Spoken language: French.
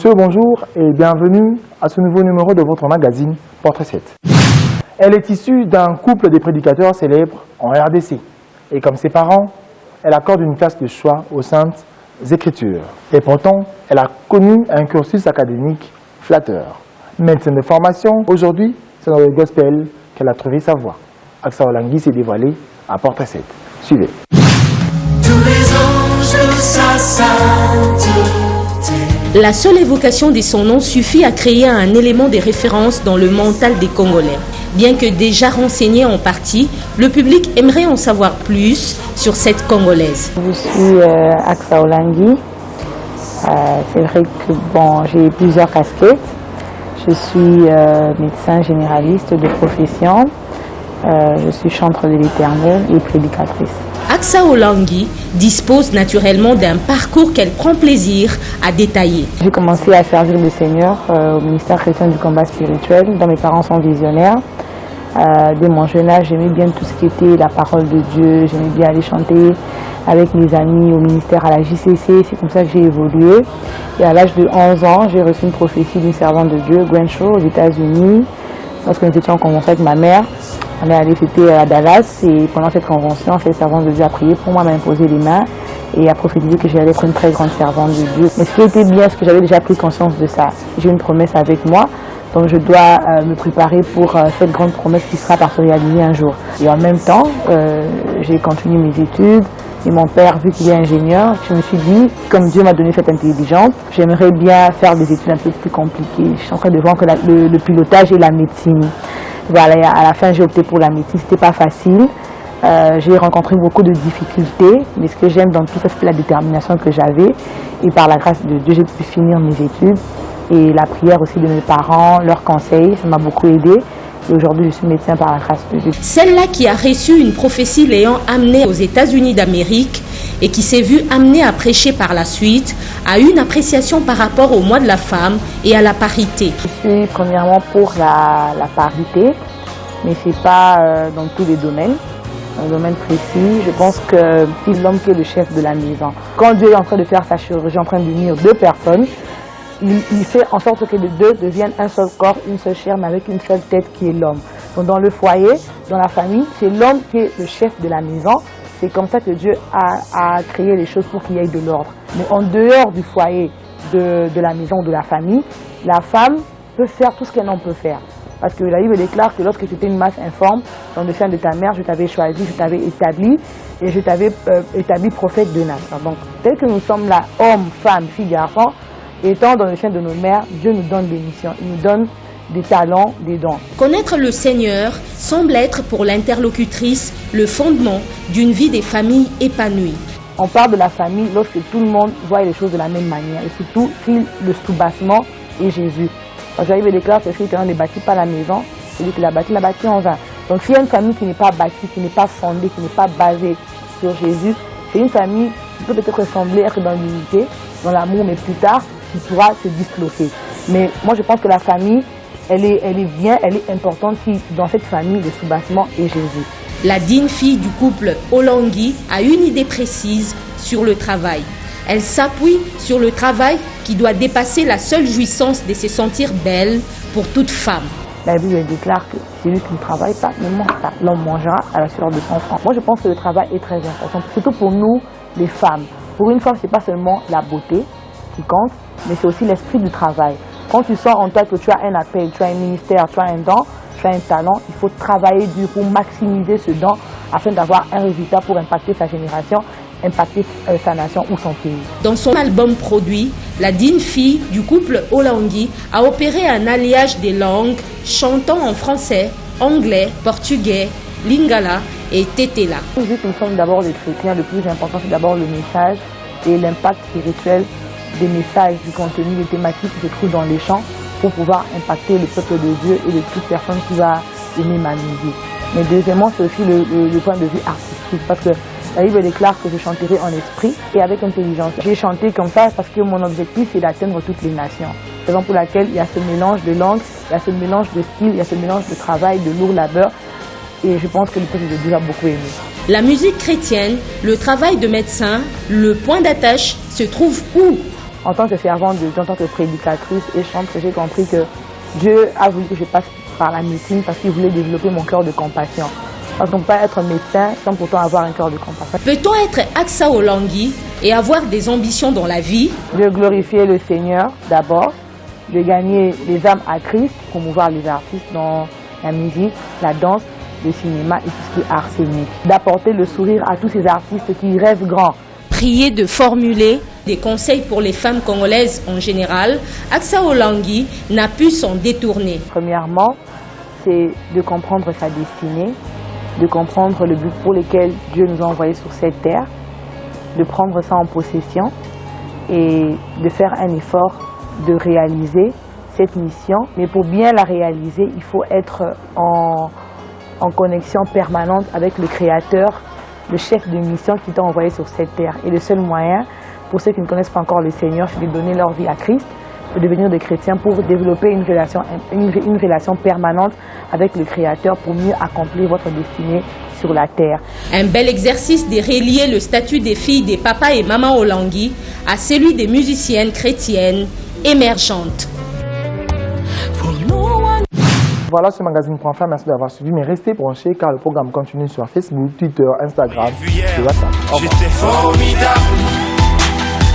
Monsieur, bonjour et bienvenue à ce nouveau numéro de votre magazine Portrait 7. Elle est issue d'un couple de prédicateurs célèbres en RDC. Et comme ses parents, elle accorde une place de choix aux Saintes Écritures. Et pourtant, elle a connu un cursus académique flatteur. Médecine de formation, aujourd'hui, c'est dans le gospel qu'elle a trouvé sa voie. Aksa Olangui s'est dévoilée à Portrait 7. Suivez. Tous les anges de sa sainteté. La seule évocation de son nom suffit à créer un élément de référence dans le mental des Congolais. Bien que déjà renseigné en partie, le public aimerait en savoir plus sur cette Congolaise. Je suis Aksa Olangui. C'est vrai que j'ai plusieurs casquettes. Je suis médecin généraliste de profession. Je suis chantre de l'Éternel et prédicatrice. Aksa Olangui dispose naturellement d'un parcours qu'elle prend plaisir à détailler. J'ai commencé à servir le Seigneur au ministère chrétien du combat spirituel, dont mes parents sont visionnaires. Dès mon jeune âge, j'aimais bien tout ce qui était la parole de Dieu. J'aimais bien aller chanter avec mes amis au ministère à la JCC. C'est comme ça que j'ai évolué. Et à l'âge de 11 ans, j'ai reçu une prophétie d'une servante de Dieu, Gwen Shaw, aux États-Unis. Lorsque nous étions en convention avec ma mère, on est allé fêter à Dallas et pendant cette convention, cette servante de Dieu a prié pour moi, m'a imposé les mains et a prophétisé que j'allais être une très grande servante de Dieu. Mais ce qui était bien, c'est que j'avais déjà pris conscience de ça. J'ai une promesse avec moi, donc je dois me préparer pour cette grande promesse qui sera parfois réalisée un jour. Et en même temps, j'ai continué mes études. Et mon père, vu qu'il est ingénieur, je me suis dit, comme Dieu m'a donné cette intelligence, j'aimerais bien faire des études un peu plus compliquées. Je suis en train de voir que le pilotage et la médecine. Voilà, à la fin, j'ai opté pour la médecine. C'était pas facile. J'ai rencontré beaucoup de difficultés, mais ce que j'aime dans tout ça, c'est la détermination que j'avais. Et par la grâce de Dieu, j'ai pu finir mes études. Et la prière aussi de mes parents, leurs conseils, ça m'a beaucoup aidé. Et aujourd'hui, je suis médecin par la grâce de Dieu. Celle-là qui a reçu une prophétie l'ayant amenée aux États-Unis d'Amérique et qui s'est vue amenée à prêcher par la suite, a une appréciation par rapport au mois de la femme et à la parité. Je suis premièrement pour la parité, mais ce n'est pas dans tous les domaines. Dans un domaine précis, je pense que c'est l'homme qui est le chef de la maison. Quand Dieu est en train de faire sa chirurgie, en train d'unir deux personnes, il fait en sorte que les deux deviennent un seul corps, une seule chair, mais avec une seule tête qui est l'homme. Donc dans le foyer, dans la famille, c'est l'homme qui est le chef de la maison. C'est comme ça que Dieu a créé les choses pour qu'il y ait de l'ordre. Mais en dehors du foyer, de la maison, de la famille, la femme peut faire tout ce qu'un homme peut faire. Parce que la Bible déclare que lorsque tu étais une masse informe, dans le sein de ta mère, je t'avais choisi, je t'avais établi, et je t'avais établi prophète de nation. Donc, tel que nous sommes là, hommes, femmes, filles, garçons, étant dans le sein de nos mères, Dieu nous donne des missions, il nous donne des talents, des dons. Connaître le Seigneur semble être pour l'interlocutrice le fondement d'une vie des familles épanouies. On parle de la famille lorsque tout le monde voit les choses de la même manière, et surtout si le soubassement est Jésus. Parce que la Bible déclare que celui qui ne bâtit pas la maison, celui qui l'a bâti en vain. Donc s'il y a une famille qui n'est pas bâtie, qui n'est pas fondée, qui n'est pas basée sur Jésus, c'est une famille qui peut peut-être ressembler, être dans l'unité, dans l'amour, mais plus tard, qui pourra se disloquer. Mais moi je pense que la famille, elle est bien, elle est importante si dans cette famille le soubassement est Jésus. La digne fille du couple Olangui a une idée précise sur le travail. Elle s'appuie sur le travail qui doit dépasser la seule jouissance de se sentir belle pour toute femme. La Bible déclare que celui qui ne travaille pas ne mange pas. L'homme mangera à la sueur de son front. Moi je pense que le travail est très important, surtout pour nous les femmes. Pour une femme, ce n'est pas seulement la beauté qui compte, mais c'est aussi l'esprit du travail. Quand tu sens en toi que tu as un appel, tu as un ministère, tu as un don, tu as un talent, il faut travailler dur pour maximiser ce don afin d'avoir un résultat pour impacter sa génération, impacter sa nation ou son pays. Dans son album produit, la digne fille du couple Olangui a opéré un alliage des langues, chantant en français, anglais, portugais, lingala et tetela. Vu que nous sommes d'abord des chrétiens, le plus important c'est d'abord le message et l'impact spirituel des messages, du contenu, des thématiques qui se trouvent dans les chants pour pouvoir impacter le peuple de Dieu et de toute personne qui va aimer ma musique. Mais deuxièmement, c'est aussi le point de vue artistique parce que la Bible déclare que je chanterai en esprit et avec intelligence. J'ai chanté comme ça parce que mon objectif c'est d'atteindre toutes les nations. Raison pour laquelle il y a ce mélange de langues, il y a ce mélange de style, il y a ce mélange de travail, de lourd labeur. Et je pense que le peuple de Dieu a beaucoup aimé. La musique chrétienne, le travail de médecin, le point d'attache se trouve où? En tant que servante de Dieu, en tant que prédicatrice et chanteuse, j'ai compris que Dieu a voulu que je passe par la médecine parce qu'il voulait développer mon cœur de compassion. Parce qu'on ne peut pas être médecin sans pourtant avoir un cœur de compassion. Peut-on être Aksa Olangui et avoir des ambitions dans la vie? De glorifier le Seigneur d'abord, de gagner les âmes à Christ, promouvoir les artistes dans la musique, la danse, le cinéma et tout ce qui est art scénique. D'apporter le sourire à tous ces artistes qui rêvent grand. Prier de formuler des conseils pour les femmes congolaises en général, Aksa Olangui n'a pu s'en détourner. Premièrement, c'est de comprendre sa destinée, de comprendre le but pour lequel Dieu nous a envoyés sur cette terre, de prendre ça en possession et de faire un effort de réaliser cette mission. Mais pour bien la réaliser, il faut être en connexion permanente avec le Créateur, le chef de mission qui t'a envoyé sur cette terre. Et le seul moyen, pour ceux qui ne connaissent pas encore le Seigneur, c'est de donner leur vie à Christ, de devenir des chrétiens pour développer une relation permanente avec le Créateur pour mieux accomplir votre destinée sur la terre. Un bel exercice de relier le statut des filles des papas et mamans Olangui à celui des musiciennes chrétiennes émergentes. Voilà, ce magazine prend fin. Merci d'avoir suivi. Mais restez branchés car le programme continue sur Facebook, Twitter, Instagram et WhatsApp. Au revoir. J'étais formidable.